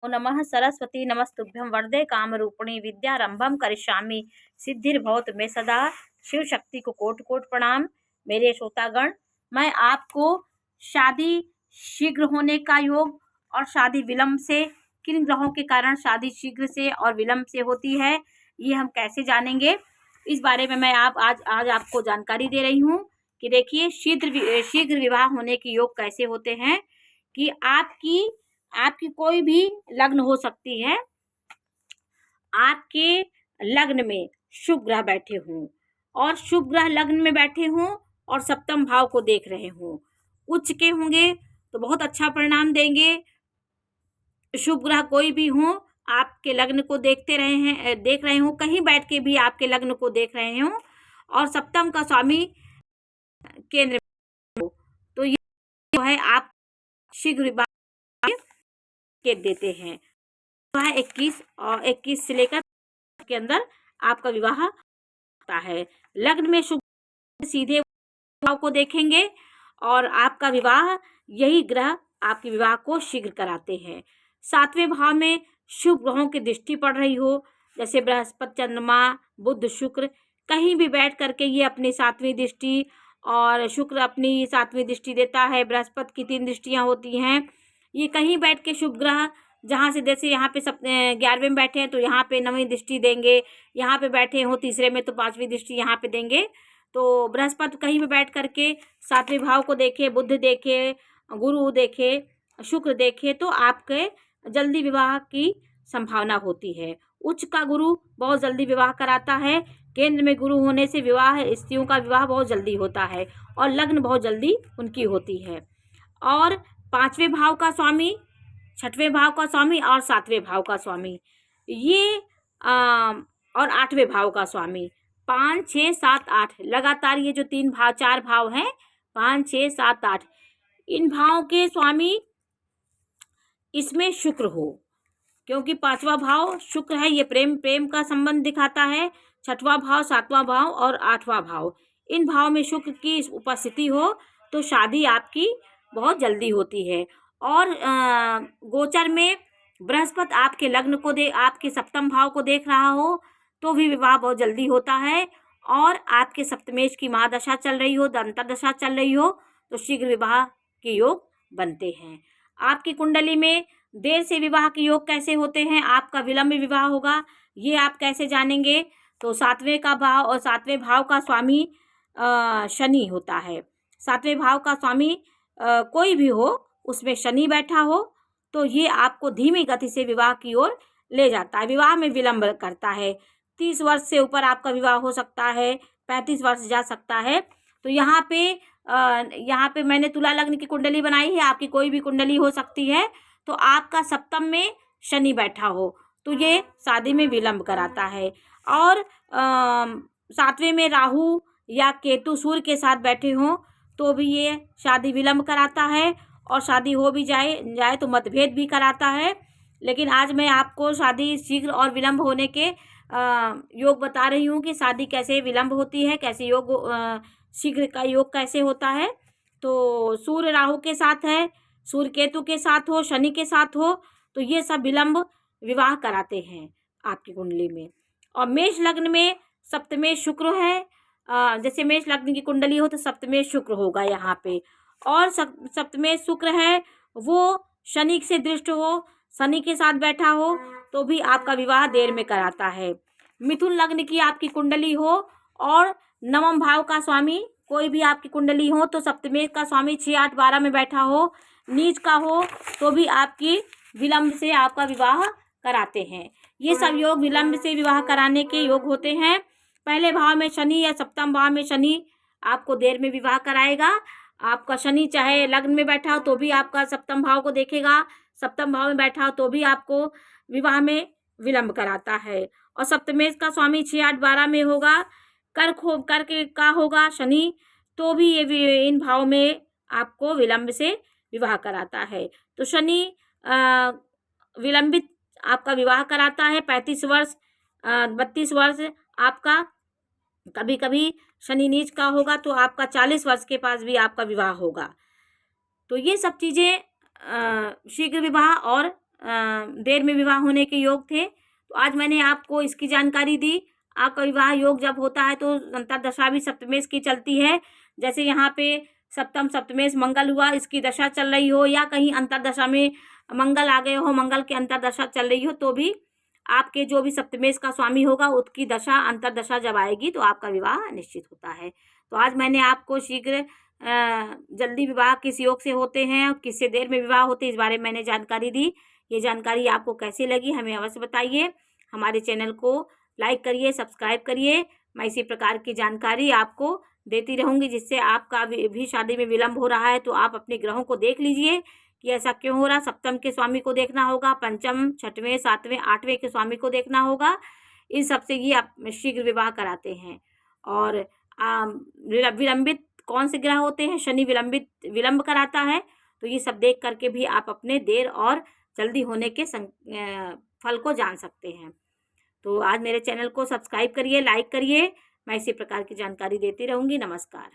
नमः सरस्वती नमस्तुभ्यं वरदे कामरूपिणी विद्यारंभम करिष्यामि सिद्धिर्भवतु मे सदा। शिव शक्ति को कोटि कोटि प्रणाम। मेरे श्रोतागण, मैं आपको शादी शीघ्र होने का योग और शादी विलंब से, किन ग्रहों के कारण शादी शीघ्र से और विलंब से होती है, ये हम कैसे जानेंगे, इस बारे में मैं आज आपको जानकारी दे रही हूँ कि देखिए शीघ्र विवाह होने के योग कैसे होते हैं। कि आपकी कोई भी लग्न हो सकती है, आपके लग्न में शुभ ग्रह बैठे हों और शुभ ग्रह लग्न में बैठे हों और सप्तम भाव को देख रहे हों, उच्च के होंगे तो बहुत अच्छा परिणाम देंगे। शुभ ग्रह कोई भी हो, आपके लग्न को देख रहे हो, कहीं बैठ के भी आपके लग्न को देख रहे हो और सप्तम का स्वामी केंद्र में हो, तो ये जो है आप शीघ्र विवाह के देते हैं। तो है 21 से लेकर के अंदर आपका विवाह होता है। लग्न में शुभ सीधे भाव को देखेंगे और आपका विवाह, यही ग्रह आपके विवाह को शीघ्र कराते हैं। 7वें भाव में शुभ ग्रहों की दृष्टि पड़ रही हो, जैसे बृहस्पति, चंद्रमा, बुध, शुक्र, कहीं भी बैठ करके ये अपनी 7वीं दृष्टि और शुक्र अपनी 7वीं दृष्टि देता है। बृहस्पति की 3 दृष्टियां होती हैं। ये कहीं बैठ के शुभ ग्रह, जहाँ से जैसे यहाँ पे 11वें में बैठे हैं तो यहाँ पे 9वीं दृष्टि देंगे, यहाँ पे बैठे हो तीसरे में तो 5वीं दृष्टि यहाँ पे देंगे। तो बृहस्पति कहीं भी बैठ करके 7वें भाव को देखे, बुध देखे, गुरु देखे, शुक्र देखे, तो आपके जल्दी विवाह की संभावना होती है। उच्च का गुरु बहुत जल्दी विवाह कराता है। केंद्र में गुरु होने से स्त्रियों का विवाह बहुत जल्दी होता है और लग्न बहुत जल्दी उनकी होती है। और 5वें भाव का स्वामी, 6वें भाव का स्वामी और 7वें भाव का स्वामी, ये और 8वें भाव का स्वामी, 5, 6, 7, 8 लगातार ये जो 4 भाव हैं, 5, 6, 7, 8, इन भावों के स्वामी इसमें शुक्र हो, क्योंकि 5वां भाव शुक्र है, ये प्रेम का संबंध दिखाता है। 6वां भाव, 7वां भाव और 8वां भाव, इन भाव में शुक्र की उपस्थिति हो तो शादी आपकी बहुत जल्दी होती है। और गोचर में बृहस्पति आपके लग्न को आपके सप्तम भाव को देख रहा हो तो भी विवाह बहुत जल्दी होता है। और आपके सप्तमेश की महादशा चल रही हो, दंतदशा चल रही हो, तो शीघ्र विवाह के योग बनते हैं। आपकी कुंडली में देर से विवाह के योग कैसे होते हैं, आपका विलंब विवाह होगा, ये आप कैसे जानेंगे? तो 7वें का भाव और 7वें भाव का स्वामी शनि होता है। 7वें भाव का स्वामी कोई भी हो, उसमें शनि बैठा हो तो ये आपको धीमी गति से विवाह की ओर ले जाता है, विवाह में विलंब करता है। 30 वर्ष से ऊपर आपका विवाह हो सकता है, 35 वर्ष जा सकता है। तो यहाँ पे मैंने तुला लग्न की कुंडली बनाई है, आपकी कोई भी कुंडली हो सकती है। तो आपका सप्तम में शनि बैठा हो तो ये शादी में विलंब कराता है। और 7वें में राहु या केतु सूर्य के साथ बैठे हों तो भी ये शादी विलंब कराता है, और शादी हो भी जाए तो मतभेद भी कराता है। लेकिन आज मैं आपको शादी शीघ्र और विलंब होने के योग बता रही हूँ कि शादी कैसे विलंब होती है, कैसे योग शीघ्र का योग कैसे होता है। तो सूर्य राहु के साथ है, सूर्य केतु के साथ हो, शनि के साथ हो, तो ये सब विलंब विवाह कराते हैं आपकी कुंडली में। और मेष लग्न में सप्तमेश शुक्र है, जैसे मेष लग्न की कुंडली हो तो सप्तमेश शुक्र होगा यहाँ पे, और सप्तमेश शुक्र है वो शनि से दृष्ट हो, शनि के साथ बैठा हो तो भी आपका विवाह देर में कराता है। मिथुन लग्न की आपकी कुंडली हो और 9वें भाव का स्वामी कोई भी आपकी कुंडली हो तो सप्तमेश का स्वामी 6, 8, 12 में बैठा हो, नीच का हो तो भी आपकी विलंब से आपका विवाह कराते हैं। ये सब योग विलंब से विवाह कराने के योग होते हैं। पहले भाव में शनि या सप्तम भाव में शनि आपको देर में विवाह कराएगा। आपका शनि चाहे लग्न में बैठा हो तो भी आपका सप्तम भाव को देखेगा, सप्तम भाव में बैठा हो तो भी आपको विवाह में विलंब कराता है। और सप्तमेश का स्वामी 6, 8, 12 में होगा, कर का होगा शनि, तो भी ये इन भाव में आपको विलंब से विवाह कराता है। तो शनि विलंबित आपका विवाह कराता है। 35 वर्ष 32 वर्ष आपका, कभी कभी शनि नीच का होगा तो आपका 40 वर्ष के पास भी आपका विवाह होगा। तो ये सब चीज़ें शीघ्र विवाह और देर में विवाह होने के योग थे। तो आज मैंने आपको इसकी जानकारी दी। आपका विवाह योग जब होता है तो अंतर्दशा भी सप्तमेश की चलती है। जैसे यहाँ पे सप्तम सप्तमेश मंगल हुआ, इसकी दशा चल रही हो, या कहीं अंतर्दशा में मंगल आ गए हो, मंगल की अंतर्दशा चल रही हो, तो भी आपके जो भी सप्तमेश का स्वामी होगा उसकी दशा अंतर्दशा जब आएगी तो आपका विवाह निश्चित होता है। तो आज मैंने आपको शीघ्र जल्दी विवाह किस योग से होते हैं और किससे देर में विवाह होते हैं, इस बारे में मैंने जानकारी दी। ये जानकारी आपको कैसी लगी हमें अवश्य बताइए। हमारे चैनल को लाइक करिए, सब्सक्राइब करिए। मैं इसी प्रकार की जानकारी आपको देती रहूँगी, जिससे आपका भी शादी में विलम्ब हो रहा है तो आप अपने ग्रहों को देख लीजिए कि ऐसा क्यों हो रहा। सप्तम के स्वामी को देखना होगा, पंचम, छठवें, सातवें, आठवें के स्वामी को देखना होगा। इन सबसे ये आप शीघ्र विवाह कराते हैं। और विलंबित कौन से ग्रह होते हैं, शनि विलंब कराता है। तो ये सब देख करके भी आप अपने देर और जल्दी होने के फल को जान सकते हैं। तो आज मेरे चैनल को सब्सक्राइब करिए, लाइक करिए। मैं इसी प्रकार की जानकारी देती रहूँगी। नमस्कार।